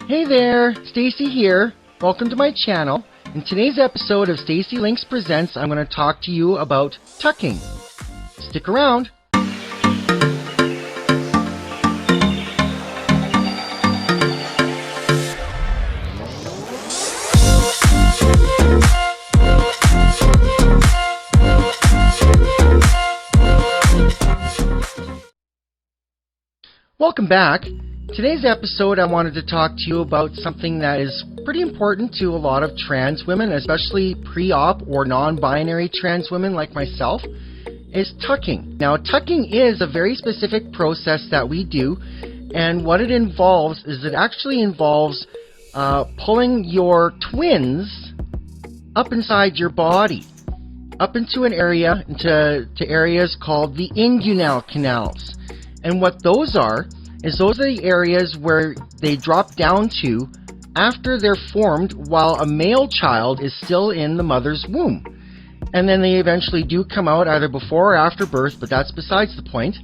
Hey there, Stacy here. Welcome to my channel. In today's episode of Stacy Links Presents, I'm going to talk to you about tucking. Stick around. Welcome back. Today's episode I wanted to talk to you about something that is pretty important to a lot of trans women, especially pre-op or non-binary trans women like myself, is tucking. Now, tucking is a very specific process that we do, and what it involves is it actually involves pulling your twins up inside your body, up into an area, into areas called the inguinal canals. And what those are the areas where they drop down to after they're formed while a male child is still in the mother's womb. And then they eventually do come out either before or after birth, but that's besides the point.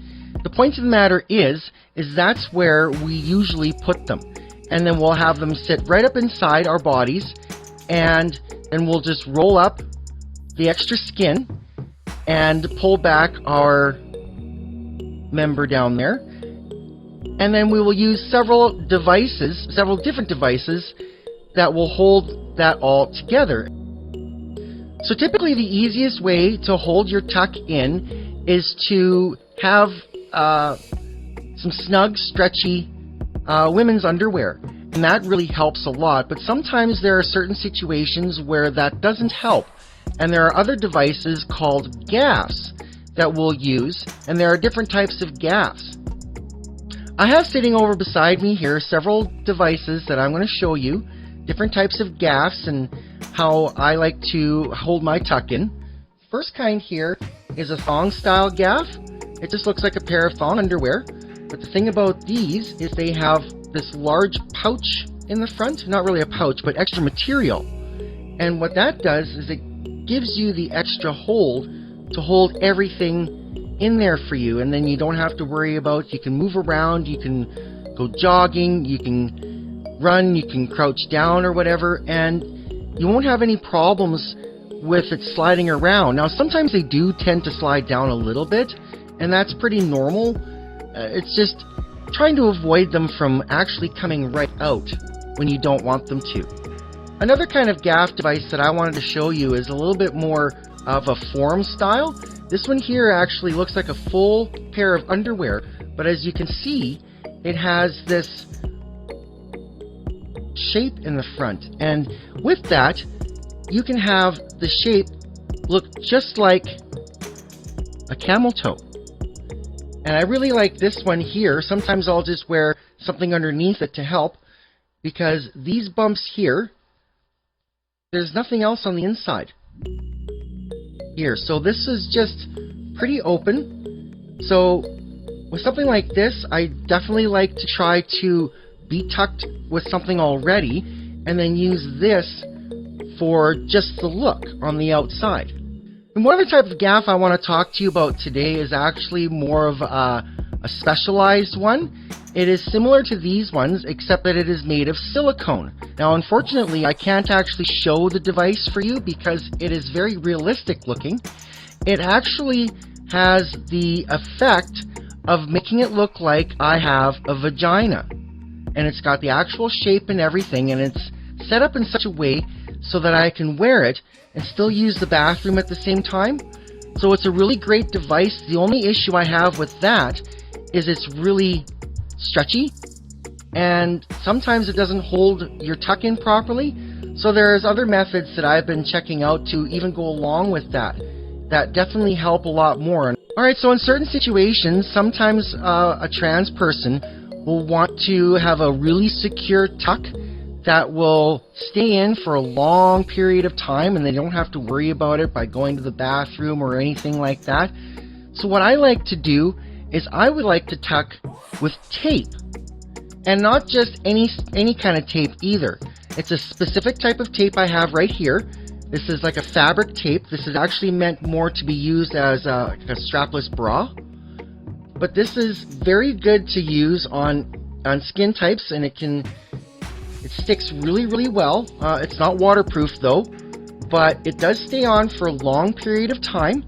The point of the matter is that's where we usually put them. And then we'll have them sit right up inside our bodies, and then we'll just roll up the extra skin and pull back our member down there. And then we will use several different devices that will hold that all together. So typically the easiest way to hold your tuck in is to have some snug, stretchy women's underwear. And that really helps a lot. But sometimes there are certain situations where that doesn't help. And there are other devices called gaffs that we'll use. And there are different types of gaffs. I have sitting over beside me here several devices that I'm going to show you, different types of gaffs and how I like to hold my tuck in. First kind here is a thong style gaff. It just looks like a pair of thong underwear, but the thing about these is they have this large pouch in the front, not really a pouch, but extra material. And what that does is it gives you the extra hold to hold everything in there for you, and then you don't have to worry about, you can move around, you can go jogging, you can run, you can crouch down or whatever, and you won't have any problems with it sliding around. Now sometimes they do tend to slide down a little bit, and that's pretty normal. It's just trying to avoid them from actually coming right out when you don't want them to. Another kind of gaff device that I wanted to show you is a little bit more of a form style. This one here actually looks like a full pair of underwear, but as you can see, it has this shape in the front. And with that, you can have the shape look just like a camel toe. And I really like this one here. Sometimes I'll just wear something underneath it to help, because these bumps here, there's nothing else on the inside here, so this is just pretty open. So with something like this, I definitely like to try to be tucked with something already and then use this for just the look on the outside. And one other type of gaff I want to talk to you about today is actually more of a specialized one. It is similar to these ones, except that it is made of silicone. Now, unfortunately, I can't actually show the device for you because it is very realistic looking. It actually has the effect of making it look like I have a vagina. And it's got the actual shape and everything, and it's set up in such a way so that I can wear it and still use the bathroom at the same time. So it's a really great device. The only issue I have with that is it's really stretchy, and sometimes it doesn't hold your tuck in properly. So there's other methods that I've been checking out to even go along with that definitely help a lot more. Alright, so in certain situations, sometimes a trans person will want to have a really secure tuck that will stay in for a long period of time, and they don't have to worry about it by going to the bathroom or anything like that. So what I like to do is I would like to tuck with tape, and not just any kind of tape either. It's a specific type of tape I have right here. This is like a fabric tape. This is actually meant more to be used as a strapless bra, but this is very good to use on skin types, and It sticks really, really well. It's not waterproof though, but it does stay on for a long period of time,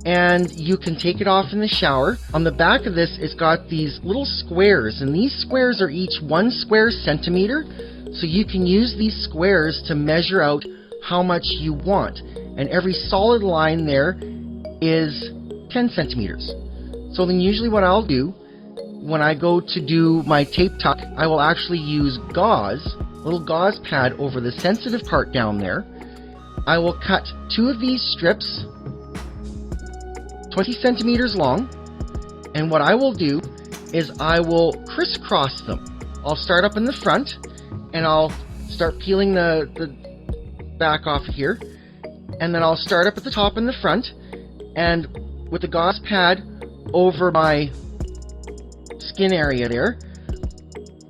and you can take it off in the shower. On the back of this, it's got these little squares, and these squares are each 1 square centimeter, so you can use these squares to measure out how much you want. And every solid line there is 10 centimeters. So then usually what I'll do, when I go to do my tape tuck, I will actually use gauze, a little gauze pad over the sensitive part down there. I will cut 2 of these strips, 20 centimeters long, and what I will do is I will crisscross them. I'll start up in the front, and I'll start peeling the back off here, and then I'll start up at the top in the front, and with the gauze pad over my skin area there,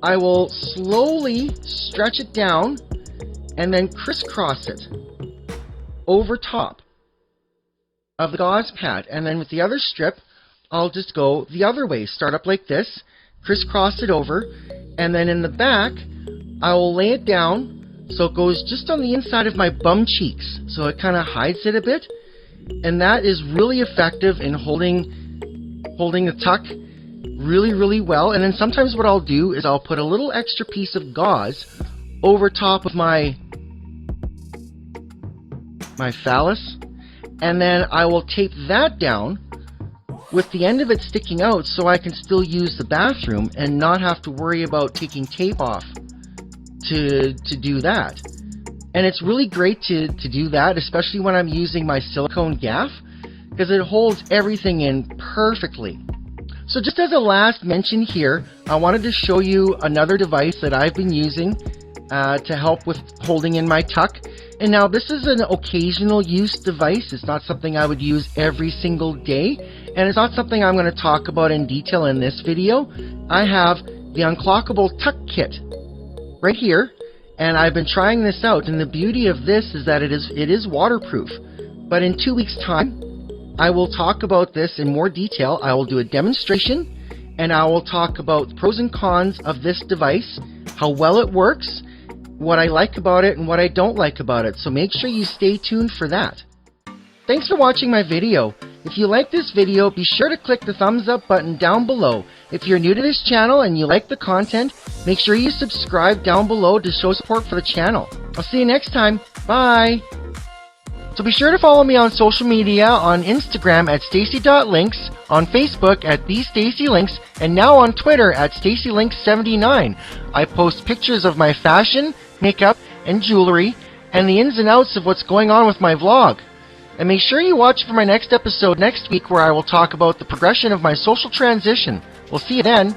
I will slowly stretch it down and then crisscross it over top of the gauze pad. And then with the other strip, I'll just go the other way. Start up like this, crisscross it over, and then in the back, I will lay it down so it goes just on the inside of my bum cheeks, so it kind of hides it a bit. And that is really effective in holding the tuck really, really well. And then sometimes what I'll do is I'll put a little extra piece of gauze over top of my phallus, and then I will tape that down with the end of it sticking out so I can still use the bathroom and not have to worry about taking tape off to do that. And it's really great to do that, especially when I'm using my silicone gaff, because it holds everything in perfectly. So just as a last mention here, I wanted to show you another device that I've been using to help with holding in my tuck. And now this is an occasional use device. It's not something I would use every single day, and it's not something I'm going to talk about in detail in this video. I have the unclockable tuck kit right here, and I've been trying this out, and the beauty of this is that it is waterproof. But in 2 weeks' time, I will talk about this in more detail. I will do a demonstration, and I will talk about the pros and cons of this device, how well it works, what I like about it, and what I don't like about it. So make sure you stay tuned for that. Thanks for watching my video. If you like this video, be sure to click the thumbs up button down below. If you're new to this channel and you like the content, make sure you subscribe down below to show support for the channel. I'll see you next time. Bye! So be sure to follow me on social media, on Instagram at stacy.links, on Facebook at thestacylinks, and now on Twitter at stacylinks79. I post pictures of my fashion, makeup, and jewelry, and the ins and outs of what's going on with my vlog. And make sure you watch for my next episode next week, where I will talk about the progression of my social transition. We'll see you then.